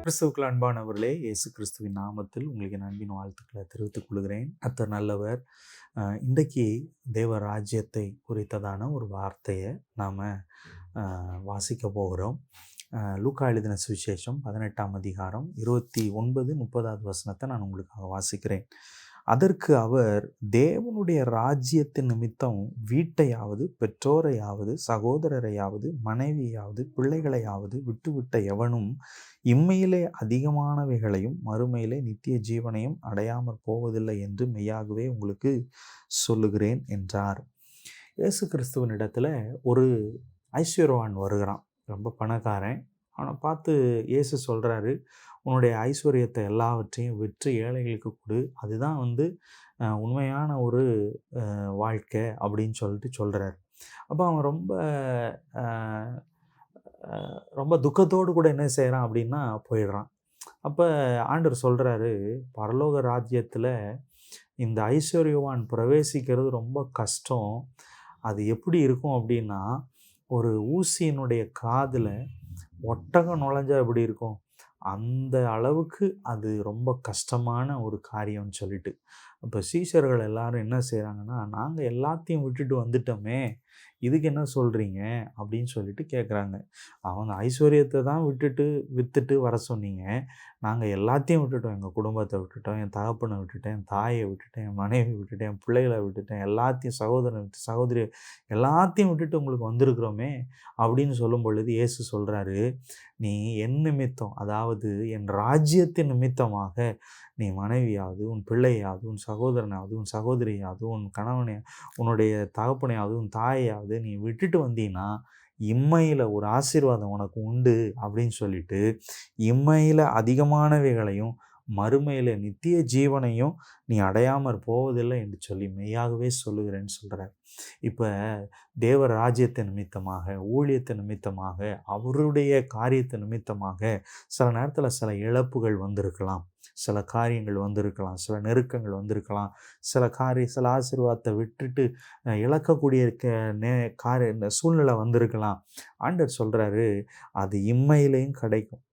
கிறிஸ்துவுக்குள் அன்பானவர்களே, இயேசு கிறிஸ்துவின் நாமத்தில் உங்களுக்கு என் அன்பின் வாழ்த்துக்களை தெரிவித்துக் கொள்கிறேன். கர்த்தர் நல்லவர். இன்றைக்கு தேவ ராஜ்யத்தை குறித்ததான ஒரு வார்த்தையை நாம் வாசிக்க போகிறோம். லூக்கா எழுதின சுவிசேஷம் 18ஆம் அதிகாரம் 29, 30வது வசனத்தை நான் உங்களுக்காக வாசிக்கிறேன். அதற்கு அவர், தேவனுடைய ராஜ்யத்தின் நிமித்தம் வீட்டையாவது, பெற்றோரையாவது, சகோதரரையாவது, மனைவியாவது, பிள்ளைகளையாவது விட்டுவிட்ட எவனும் இம்மையிலே அதிகமானவைகளையும் மறுமையிலே நித்திய ஜீவனையும் அடையாமற் போவதில்லை என்று மெய்யாகவே உங்களுக்கு சொல்லுகிறேன் என்றார். இயேசு கிறிஸ்துவனிடத்துல ஒரு ஐஸ்வர்யவான் வருகிறான். ரொம்ப பணக்காரன். அவனை பார்த்து இயேசு சொல்கிறாரு, உன்னுடைய ஐஸ்வர்யத்தை எல்லாவற்றையும் விற்று ஏழைகளுக்கு கொடு, அதுதான் உண்மையான ஒரு வாழ்க்கை அப்படின்னு சொல்கிறார். அப்போ அவன் ரொம்ப துக்கத்தோடு கூட என்ன செய்கிறான் அப்படின்னா போயிடுறான். அப்போ ஆண்டவர் சொல்கிறாரு, பரலோக ராஜ்யத்தில் இந்த ஐஸ்வர்யவான் பிரவேசிக்கிறது ரொம்ப கஷ்டம். அது எப்படி இருக்கும் அப்படின்னா, ஒரு ஊசியினுடைய காதில் ஒட்டகம் நுழைஞ்சா எப்படி இருக்கும், அந்த அளவுக்கு அது ரொம்ப கஷ்டமான ஒரு காரியம்னு சொல்லிட்டு. அப்போ சீஷர்கள் எல்லாரும் என்ன செய்கிறாங்கன்னா, நாங்கள் எல்லாத்தையும் விட்டுட்டு வந்துட்டோமே, இதுக்கு என்ன சொல்கிறீங்க அப்படின்னு சொல்லிட்டு கேட்குறாங்க. அவங்க ஐஸ்வர்யத்தை தான் விற்றுட்டு வர சொன்னீங்க, நாங்கள் எல்லாத்தையும் விட்டுட்டோம். எங்கள் குடும்பத்தை விட்டுட்டோம், என் தகப்பனை விட்டுட்டேன், என் தாயை விட்டுட்டேன், என் மனைவி விட்டுட்டேன், என் பிள்ளைகளை விட்டுட்டேன், எல்லாத்தையும் சகோதரன் விட்டு சகோதரி எல்லாத்தையும் விட்டுட்டு உங்களுக்கு வந்திருக்கிறோமே அப்படின்னு சொல்லும் பொழுது இயேசு சொல்கிறாரு, நீ என் நிமித்தம், அதாவது என் ராஜ்யத்தின் நிமித்தமாக நீ மனைவியாவது, உன் பிள்ளையாவது, உன் சகோதரனாவது, உன் சகோதரியாவது, உன் கணவனை, உன்னுடைய தகப்பனையாவது, உன் தாயையாவது நீ விட்டுட்டு வந்தீங்கன்னா இம்மையில் ஒரு ஆசீர்வாதம் உனக்கு உண்டு அப்படின்னு சொல்லிட்டு, இம்மையில் அதிகமானவைகளையும் மறுமையில் நித்திய ஜீவனையும் நீ அடையாமற் போவதில்லை என்று சொல்லி மெய்யாகவே சொல்லுகிறேன்னு சொல்கிறார். இப்போ தேவ ராஜ்யத்தின் நிமித்தமாக, ஊழியத்தின் நிமித்தமாக, அவருடைய காரியத்தை நிமித்தமாக சில நேரத்தில் சில இழப்புகள் வந்திருக்கலாம், சில காரியங்கள் வந்திருக்கலாம், சில நெருக்கங்கள் வந்திருக்கலாம், சில ஆசீர்வாதத்தை விட்டுட்டு இழக்கக்கூடிய சூழ்நிலை வந்திருக்கலாம். ஆண்டவர் சொல்கிறாரு, அது இம்மையிலையும் கிடைக்கும்.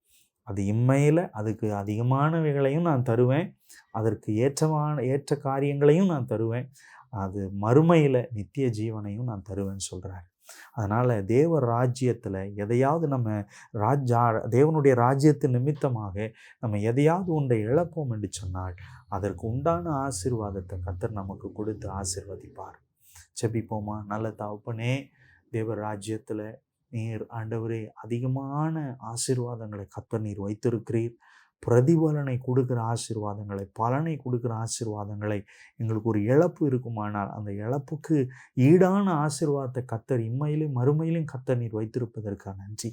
அது இம்மையில் அதுக்கு அதிகமானவைகளையும் நான் தருவேன், அதற்கு ஏற்ற காரியங்களையும் நான் தருவேன், அது மறுமையில் நித்திய ஜீவனையும் நான் தருவேன்னு சொல்கிறார். அதனால் தேவ ராஜ்யத்தில் எதையாவது தேவனுடைய ராஜ்யத்தின் நிமித்தமாக நம்ம எதையாவது ஒன்றை இழப்போம் என்று சொன்னால் அதற்கு உண்டான ஆசீர்வாதத்தை கர்த்தர் நமக்கு கொடுத்து ஆசீர்வதிப்பார். ஜெபிப்போமா. நல்ல தகப்பனே, தேவ ராஜ்யத்தில் நீர் ஆண்டவரே அதிகமான ஆசீர்வாதங்களை கர்த்தர் நீர் வைத்திருக்கிறீர். பிரதிபலனை கொடுக்குற ஆசீர்வாதங்களை, பலனை கொடுக்குற ஆசீர்வாதங்களை, எங்களுக்கு ஒரு இழப்பு இருக்குமானால் அந்த இழப்புக்கு ஈடான ஆசீர்வாதத்தை கர்த்தர் இம்மையிலும் மறுமையிலும் கர்த்தர் நீர் வைத்திருப்பதற்காக நன்றி.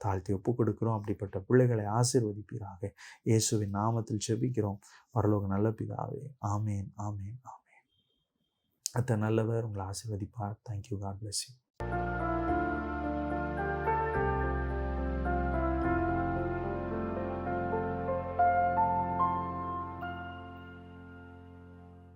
தாழ்த்தி ஒப்பு கொடுக்கிறோம். அப்படிப்பட்ட பிள்ளைகளை ஆசீர்வதிப்பீராக. இயேசுவின் நாமத்தில் ஜெபிக்கிறோம் பரலோக நல்ல பிதாவே. ஆமேன், ஆமேன், ஆமேன். கர்த்தர் நல்லவர். உங்களை ஆசீர்வதிப்பார். தேங்க்யூ. God bless you.